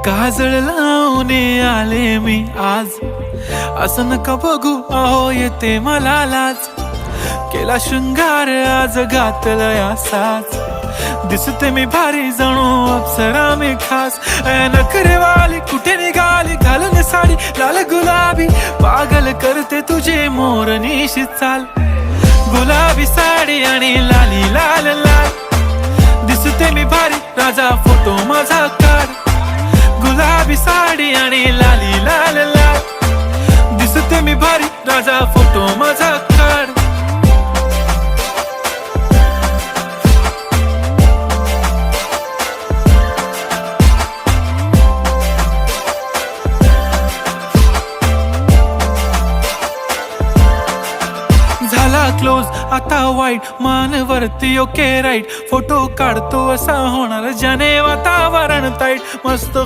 काजळ लावून आले मी आज, असं नका बघू अहो येते मला लाज. केला शृंगार आज घातला साज, दिसते मी भारी जणू अप्सरा मी खास. नखरेवाली कुठे निघाली घालून साडी लाल गुलाबी, पागल करते तुझे मोरनीशी चाल. गुलाबी साडी आणि लाली लाल लाल, दिसते मी भारी राजा फोटो माझा काढ. गुलाबी साडी आणि लाली लाल लाल, दिसते मी भारी राजा फोटो माझा काढ. झाला क्लोज आता वाईट, मान वरती ओके राईट. फोटो काढतो असा होणार ज्याने वातावरण ताईट. मस्त